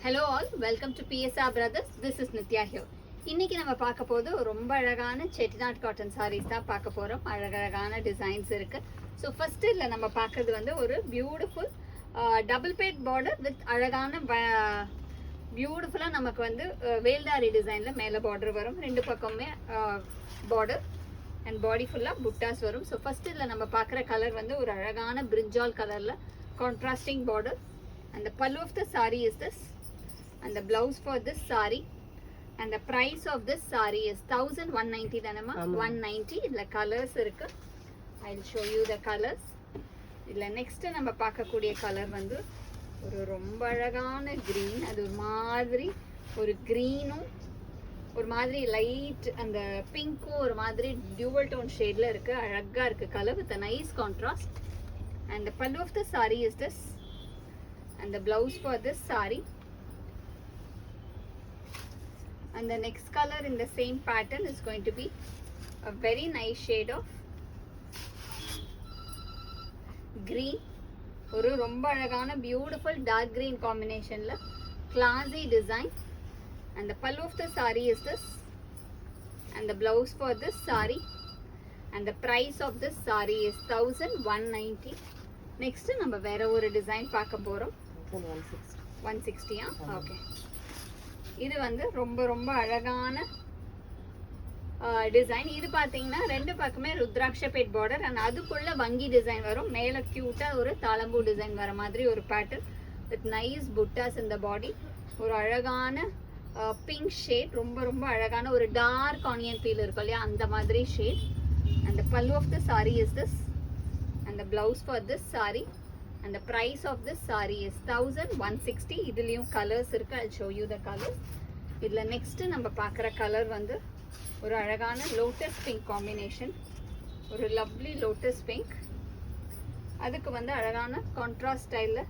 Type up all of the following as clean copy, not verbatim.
Hello all, welcome to PSR Brothers. This is Nitya here. இன்னைக்கு நம்ம பார்க்க போது ரொம்ப அழகான செட்டிநாட் காட்டன் sarees தான் பார்க்க போறோம். அழகான டிசைன்ஸ் இருக்கு. ஸோ ஃபர்ஸ்ட் இதுல நம்ம பார்க்கிறது வந்து ஒரு beautiful double pet border with அழகான பியூட்டிஃபுல்லா நமக்கு வந்து வேல்தாரி டிசைன்ல மேல பார்டர் வரும். ரெண்டு பக்கமே பார்டர் அண்ட் பாடி ஃபுல்லா புட்டாஸ் வரும். ஸோ ஃபர்ஸ்ட் இதுல நம்ம பார்க்குற கலர் வந்து ஒரு அழகான பிரிஞ்சால் கலர்ல contrasting border. And the pallu of the saree is this, and the blouse for this saree, and the price of this saree is 1190 danama 190. idla colors irukku. I'll show you the colors. idla next நம்ம பார்க்கக்கூடிய colour வந்து ஒரு ரொம்ப அழகான green. அது ஒரு மாதிரி ஒரு greenும் ஒரு மாதிரி லைட் அந்த பிங்க்கும் ஒரு மாதிரி dual tone shadeல இருக்கு. அழகா இருக்கு colour with a nice contrast. And the pallu of the saree is this, and the blouse for this saree, and the next color in the same pattern is going to be a very nice shade of green. ஒரு ரொம்ப அழகான beautiful dark green combination ல classy design. And the pallu of the saree is this, and the blouse for this saree, and the price of this saree is 1190. next நம்ம வேற ஒரு design பார்க்க போறோம். 160. Okay, இது வந்து ரொம்ப அழகான டிசைன். இது பாத்தீங்கன்னா ரெண்டு பக்கமே ருத்ராட்ச பேட் பார்டர் அண்ட் அதுக்குள்ள வங்கி டிசைன் வரும். மேல கியூட்டா ஒரு தாளம்பூ டிசைன் வர மாதிரி ஒரு பேட்டர்ன் வித் நைஸ் புட்டாஸ் இந்த பாடி. ஒரு அழகான பிங்க் ஷேட், ரொம்ப அழகான ஒரு டார்க் ஆனியன் பீல் இருக்கும் இல்லையா, அந்த மாதிரி shade. and the pallu of the saree is this, and the blouse for this saree, and the price of this saree is 1160. இதுலயும் கலர்ஸ் இருக்கு. I'll show you the colors. இதுல next நம்ம பார்க்குற colour வந்து ஒரு அழகான லோட்டஸ் பிங்க் காம்பினேஷன். ஒரு lovely lotus pink. அதுக்கு வந்து அழகான கான்ட்ராஸ்ட் ஸ்டைல்ல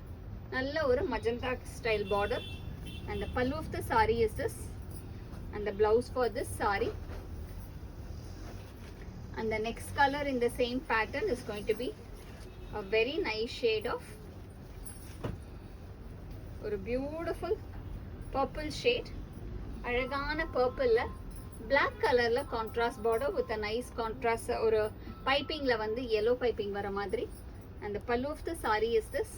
நல்ல ஒரு magenta style border. and the pallu of the saree is this, and the blouse for this saree, and the next color in the same pattern is going to be a very nice shade of ஒரு beautiful purple shade. அழகான பர்பிள்ல black கலர்ல contrast border with a nice contrast. ஒரு பைப்பிங்ல வந்து yellow piping வர மாதிரி. and the pallu of the saree is this,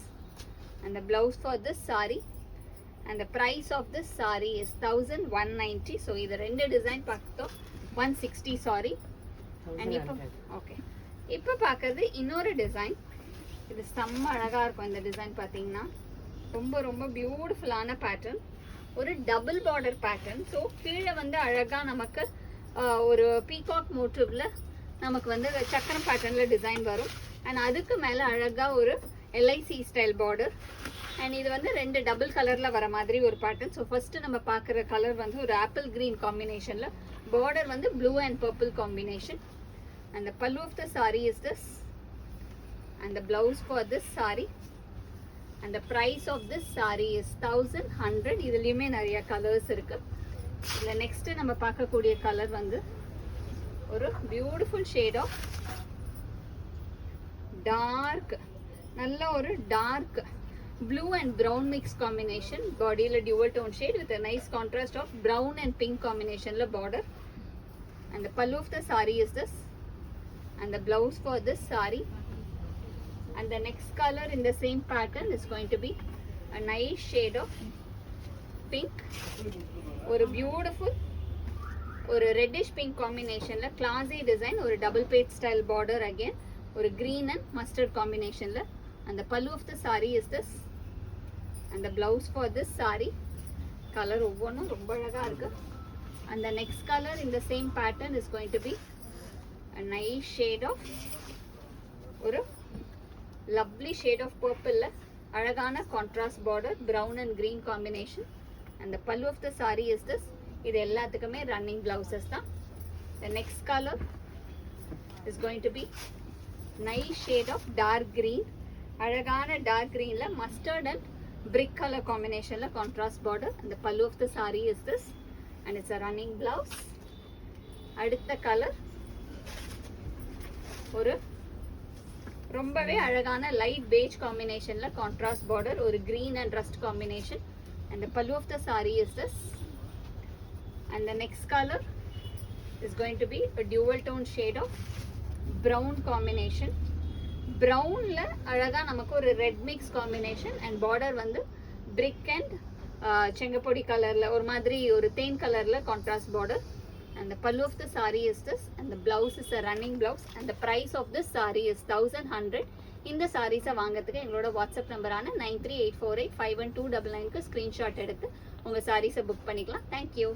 and the blouse for this saree, and the price of this saree is 1190. so இது ரெண்டு design பார்த்தோம். 160 sorry. and இப்போ பார்க்கறது இன்னொரு டிசைன். இது செம்ம அழகா இருக்கும். இந்த டிசைன் பார்த்தீங்கன்னா ரொம்ப பியூட்டிஃபுல்லான பேட்டர்ன். ஒரு டபுள் பார்டர் பேட்டர்ன். ஸோ கீழே வந்து அழகா நமக்கு ஒரு பீகாக் மோட்டிவ்ல நமக்கு வந்து சக்கரம் பேட்டர்ன்ல டிசைன் வரும். அண்ட் அதுக்கு மேல அழகா ஒரு எல்ஐசி ஸ்டைல் பார்டர். அண்ட் இது வந்து ரெண்டு டபுள் கலர்ல வர மாதிரி ஒரு பேட்டர்ன். ஸோ ஃபர்ஸ்ட் நம்ம பார்க்குற கலர் வந்து ஒரு ஆப்பிள் கிரீன் காம்பினேஷன்ல, பார்டர் வந்து blue and purple combination. and the pallu of the saree is this, and the blouse for this saree, and the price of this saree is 1100. இதுலயுமே நிறைய colours இருக்கு. இதுல நெக்ஸ்ட் நம்ம பார்க்கக்கூடிய கலர் வந்து ஒரு பியூட்டிஃபுல் ஷேட் ஆஃப் டார்க், நல்ல ஒரு dark blue and brown mix combination. பாடியில dual tone shade with nice contrast of brown and pink காம்பினேஷன்ல border. and the pallu of the saree is this, and the blouse for this saree, and the next color in the same pattern is going to be a nice shade of pink. ஒரு beautiful ஒரு reddish pink காம்பினேஷன்ல classy design. ஒரு double pet style border. Again ஒரு green and mustard காம்பினேஷன்ல. and the pallu of the saree is this, and the blouse for this saree. Colour ஒவ்வொன்றும் ரொம்ப அழகா இருக்கு. and the next color in the same pattern is going to be a nice shade of ஒரு lovely shade of purple ல அழகான contrast border, brown and green combination. and the pallu of the saree is this. இது எல்லாத்துக்குமே running blouses தான். the next color is going to be nice shade of dark green. அழகான dark green ல mustard and brick color combination ல contrast border. and the pallu of the saree is this, and it's a running blouse. அடுத்த colour ஒரு ரொம்பவே அழகான light page காம்பினேஷன்ல contrast border. ஒரு green and rust combination. And the pallu of the saree is this. And the next color is going to be a dual tone shade of brown combination. Brownல அழகா நமக்கு ஒரு red mix combination and border வந்து brick and செங்கப்பொடி கலர்ல ஒரு மாதிரி ஒரு தேன் கலர்ல contrast border. And the pallu of the saree is this, and the blouse is a running blouse, and the price of this saree is 1100. இந்த sarees வாங்குறதுக்கு எங்களோட WhatsApp நம்பரான 9384851299க்கு screenshot எடுத்து உங்க sarees புக் பண்ணிக்கலாம். Thank you.